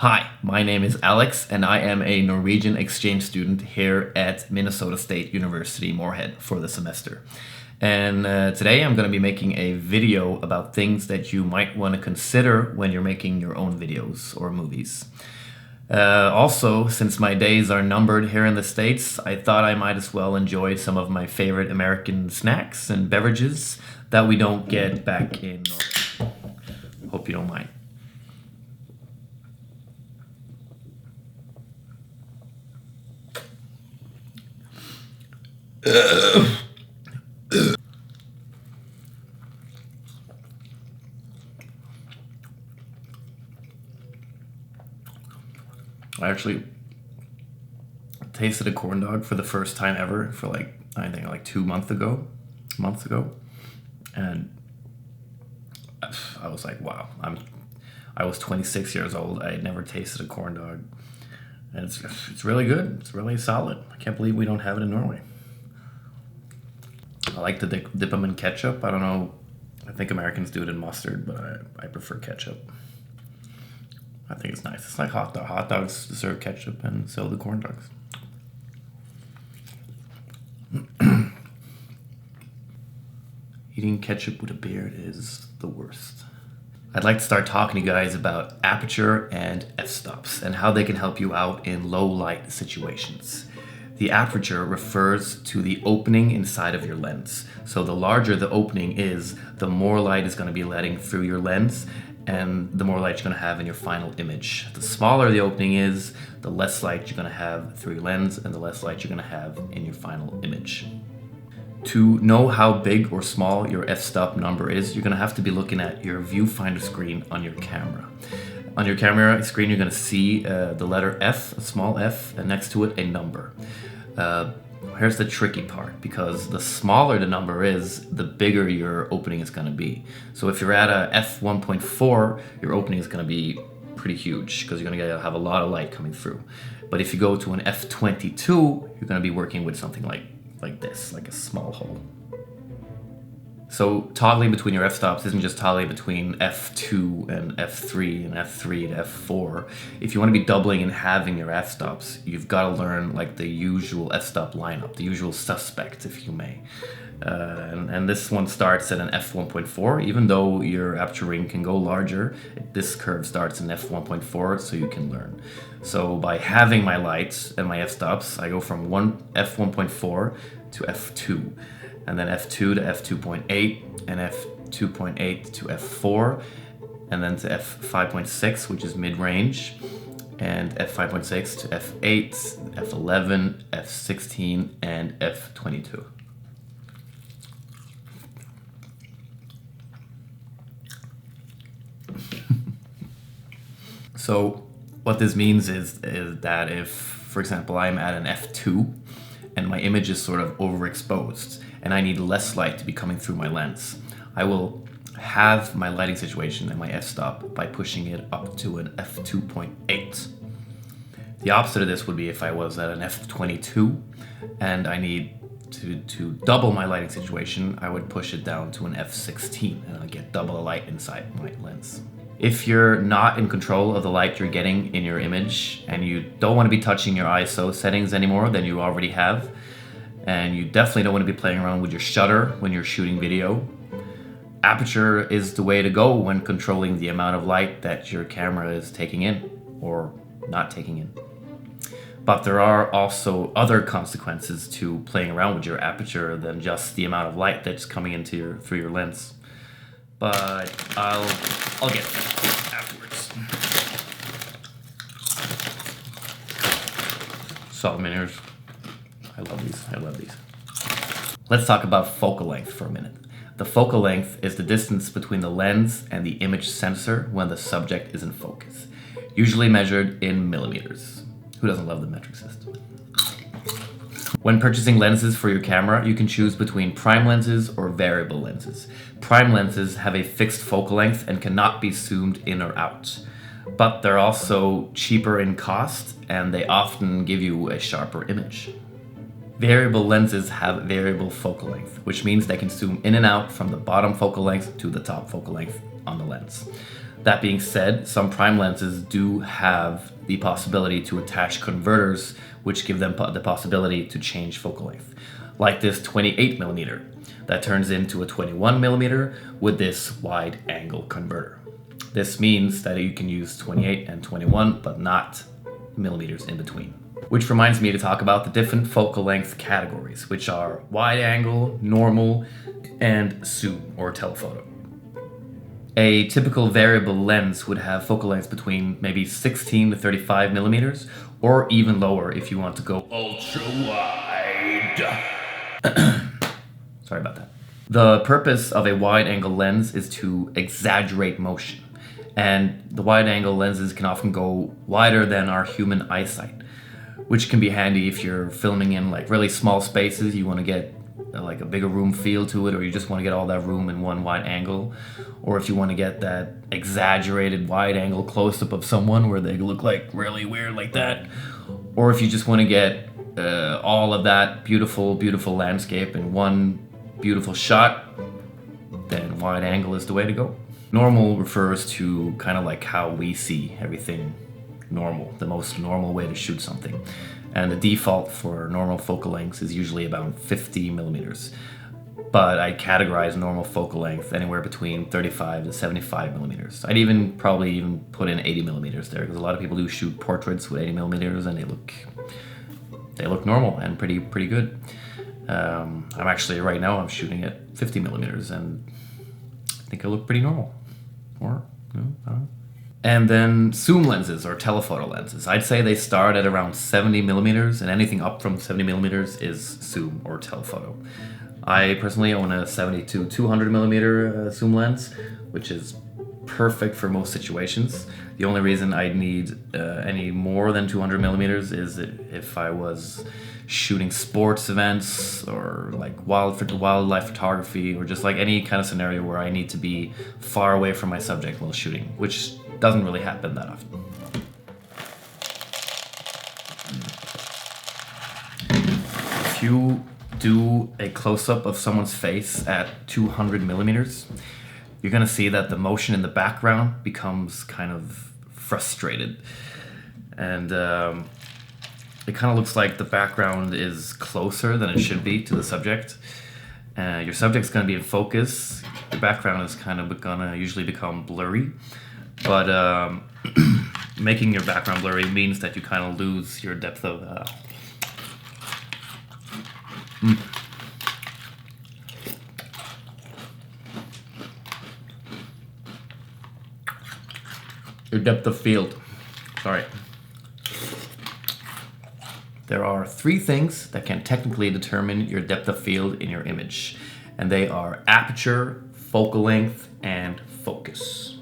Hi, my name is Alex and I am a Norwegian exchange student here at Minnesota State University Moorhead for the semester. And today I'm going to be making a video about things that you might want to consider when you're making your own videos or movies. Also, since my days are numbered here in the States, I thought I might as well enjoy some of my favorite American snacks and beverages that we don't get back in Norway. Hope you don't mind. I actually tasted a corn dog for the first time ever for I think like 2 months ago, and I was like, wow, I was 26 years old. I had never tasted a corn dog, and it's really good. It's really solid. I can't believe we don't have it in Norway. I like to dip them in ketchup. I don't know. I think Americans do it in mustard, but I prefer ketchup. I think it's nice. It's like hot dog. Hot dogs deserve ketchup, and so do corn dogs. Eating ketchup with a beard is the worst. I'd like to start talking to you guys about aperture and f-stops and how they can help you out in low light situations. The aperture refers to the opening inside of your lens. So the larger the opening is, the more light is going to be letting through your lens, and the more light you're going to have in your final image. The smaller the opening is, the less light you're going to have through your lens and the less light you're going to have in your final image. To know how big or small your f-stop number is, you're going to have to be looking at your viewfinder screen on your camera. On your camera screen, you're going to see the letter F, a small f, and next to it a number. Here's the tricky part, because the smaller the number is, the bigger your opening is going to be. So if you're at a f1.4, your opening is going to be pretty huge because you're going to have a lot of light coming through. But if you go to an f22, you're going to be working with something like this, like a small hole. So toggling between your f-stops isn't just toggling between f2 and f3 and f3 to f4. If you want to be doubling and halving your f-stops, you've got to learn like the usual f-stop lineup, the usual suspects, if you may. And this one starts at an f1.4. Even though your aperture ring can go larger, this curve starts in f1.4, so you can learn. So by halving my lights and my f-stops, I go from f1.4 to f2. And then f2 to f2.8, and f2.8 to f4, and then to f5.6, which is mid-range, and f5.6 to f8, f11, f16, and f22. So what this means is that if, for example, I'm at an f2, and my image is sort of overexposed, and I need less light to be coming through my lens, I will have my lighting situation and my f-stop by pushing it up to an f2.8. The opposite of this would be if I was at an f22 and I need to double my lighting situation, I would push it down to an f16 and I'll get double the light inside my lens. If you're not in control of the light you're getting in your image and you don't want to be touching your ISO settings anymore than you already have, and you definitely don't want to be playing around with your shutter when you're shooting video, aperture is the way to go when controlling the amount of light that your camera is taking in or not taking in. But there are also other consequences to playing around with your aperture than just the amount of light that's coming into through your lens. But I'll get to that afterwards. Salt mirrors. I love these. Let's talk about focal length for a minute. The focal length is the distance between the lens and the image sensor when the subject is in focus, usually measured in millimeters. Who doesn't love the metric system? When purchasing lenses for your camera, you can choose between prime lenses or variable lenses. Prime lenses have a fixed focal length and cannot be zoomed in or out. But they're also cheaper in cost, and they often give you a sharper image. Variable lenses have variable focal length, which means they can zoom in and out from the bottom focal length to the top focal length on the lens. That being said, some prime lenses do have the possibility to attach converters, which give them the possibility to change focal length. Like this 28mm that turns into a 21mm with this wide angle converter. This means that you can use 28 and 21, but not millimeters in between. Which reminds me to talk about the different focal length categories, which are wide angle, normal, and zoom or telephoto. A typical variable lens would have focal lengths between maybe 16 to 35 millimeters, or even lower if you want to go ultra wide. Sorry about that. The purpose of a wide angle lens is to exaggerate motion, and the wide angle lenses can often go wider than our human eyesight, which can be handy if you're filming in like really small spaces. You want to get like a bigger room feel to it, or you just want to get all that room in one wide angle, or if you want to get that exaggerated wide angle close-up of someone where they look like really weird like that, or if you just want to get all of that beautiful landscape in one beautiful shot, then wide angle is the way to go. Normal refers to kind of like how we see everything normal, the most normal way to shoot something. And the default for normal focal lengths is usually about 50 millimeters. But I categorize normal focal length anywhere between 35 to 75 millimeters. I'd probably even put in 80 millimeters there, because a lot of people do shoot portraits with 80 millimeters and they look normal and pretty good. I'm actually right now I'm shooting at 50 millimeters and I think I look pretty normal. Or no, I don't know. And then zoom lenses or telephoto lenses. I'd say they start at around 70 millimeters, and anything up from 70 millimeters is zoom or telephoto. I personally own a 70 to 200 millimeter zoom lens, which is perfect for most situations. The only reason I'd need any more than 200 millimeters is if I was shooting sports events or like wildlife photography, or just like any kind of scenario where I need to be far away from my subject while shooting, which doesn't really happen that often. If you do a close-up of someone's face at 200 millimeters, you're gonna see that the motion in the background becomes kind of frustrated. And it kind of looks like the background is closer than it should be to the subject. Your subject's gonna be in focus. Your background is kind of gonna usually become blurry. But making your background blurry means that you kind of lose your depth of your depth of field. Sorry. There are 3 things that can technically determine your depth of field in your image, and they are aperture, focal length, and focus.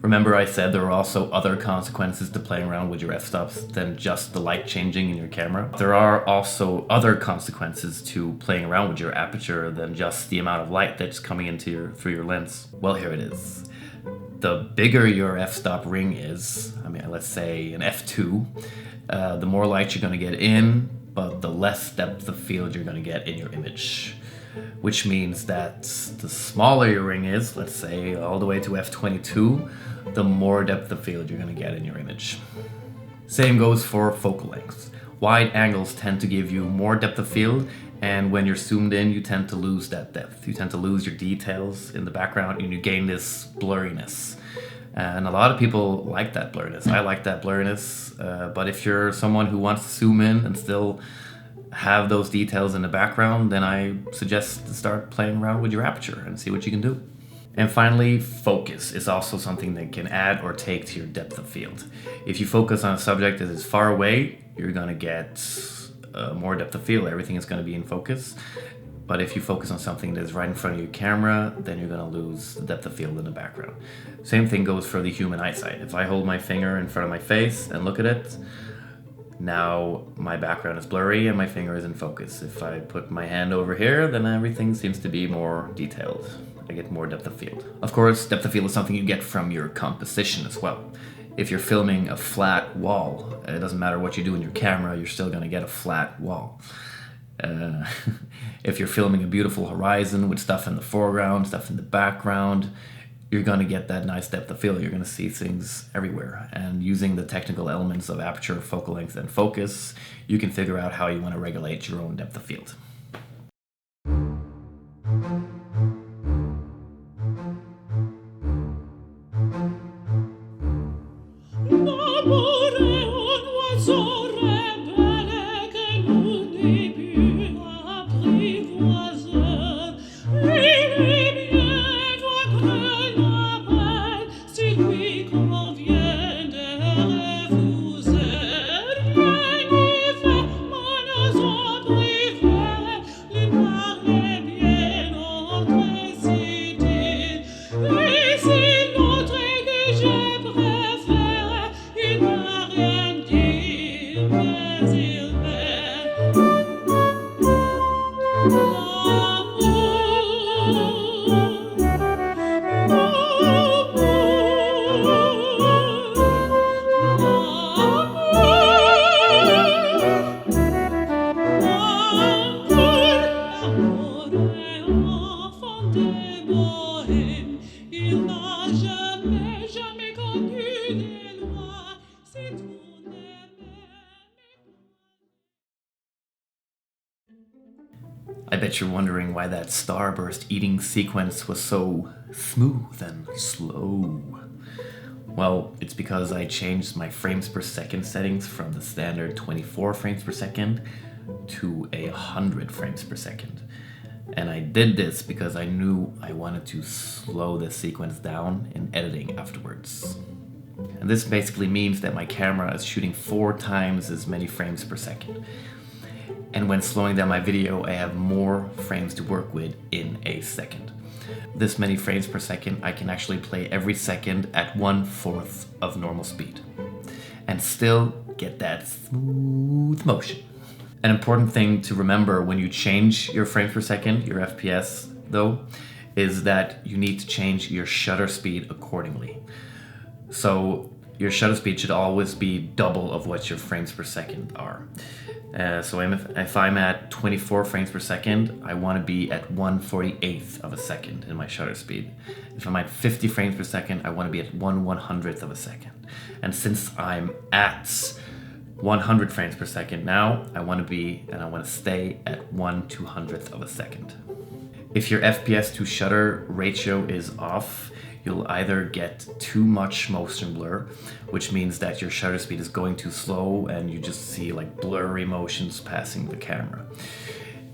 Remember I said there are also other consequences to playing around with your f-stops than just the light changing in your camera. There are also other consequences to playing around with your aperture than just the amount of light that's coming into through your lens. Well, here it is. The bigger your f-stop ring is, let's say an f2, the more light you're going to get in, but the less depth of field you're going to get in your image. Which means that the smaller your ring is, let's say all the way to f22, the more depth of field you're going to get in your image. Same goes for focal length. Wide angles tend to give you more depth of field, and when you're zoomed in, you tend to lose that depth. You tend to lose your details in the background, and you gain this blurriness. And a lot of people like that blurriness. I like that blurriness, but if you're someone who wants to zoom in and still have those details in the background, then I suggest to start playing around with your aperture and see what you can do. And finally, focus is also something that can add or take to your depth of field. If you focus on a subject that is far away, you're going to get more depth of field. Everything is going to be in focus. But if you focus on something that is right in front of your camera, then you're going to lose the depth of field in the background. Same thing goes for the human eyesight. If I hold my finger in front of my face and look at it, now my background is blurry and my finger is in focus. If I put my hand over here, then everything seems to be more detailed. I get more depth of field. Of course, depth of field is something you get from your composition as well. If you're filming a flat wall, it doesn't matter what you do in your camera, you're still going to get a flat wall. If you're filming a beautiful horizon with stuff in the foreground, stuff in the background, you're going to get that nice depth of field. You're going to see things everywhere. And using the technical elements of aperture, focal length, and focus, you can figure out how you want to regulate your own depth of field. I bet you're wondering why that starburst eating sequence was so smooth and slow. Well, it's because I changed my frames per second settings from the standard 24 frames per second to 100 frames per second. And I did this because I knew I wanted to slow the sequence down in editing afterwards. And this basically means that my camera is shooting 4 times as many frames per second. And when slowing down my video, I have more frames to work with in a second. This many frames per second, I can actually play every second at 1/4 of normal speed and still get that smooth motion. An important thing to remember when you change your frames per second, your FPS though, is that you need to change your shutter speed accordingly. So your shutter speed should always be double of what your frames per second are. So if I'm at 24 frames per second, I want to be at 1/48th of a second in my shutter speed. If I'm at 50 frames per second, I want to be at 1/100th of a second. And since I'm at 100 frames per second now, I want to stay at 1/200th of a second. If your FPS to shutter ratio is off, you'll either get too much motion blur, which means that your shutter speed is going too slow and you just see like blurry motions passing the camera.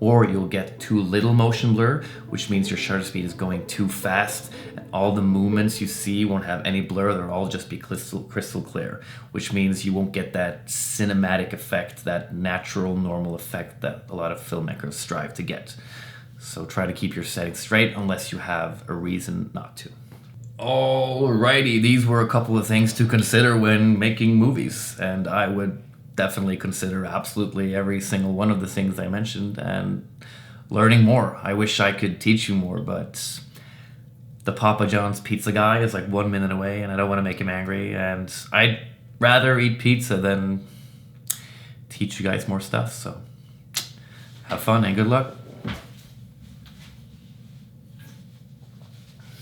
Or you'll get too little motion blur, which means your shutter speed is going too fast and all the movements you see won't have any blur, they'll all just be crystal clear, which means you won't get that cinematic effect, that natural normal effect that a lot of filmmakers strive to get. So try to keep your settings straight unless you have a reason not to. Alrighty, these were a couple of things to consider when making movies, and I would definitely consider absolutely every single one of the things I mentioned and learning more. I wish I could teach you more, but the Papa John's pizza guy is like 1 minute away and I don't want to make him angry, and I'd rather eat pizza than teach you guys more stuff, so have fun and good luck.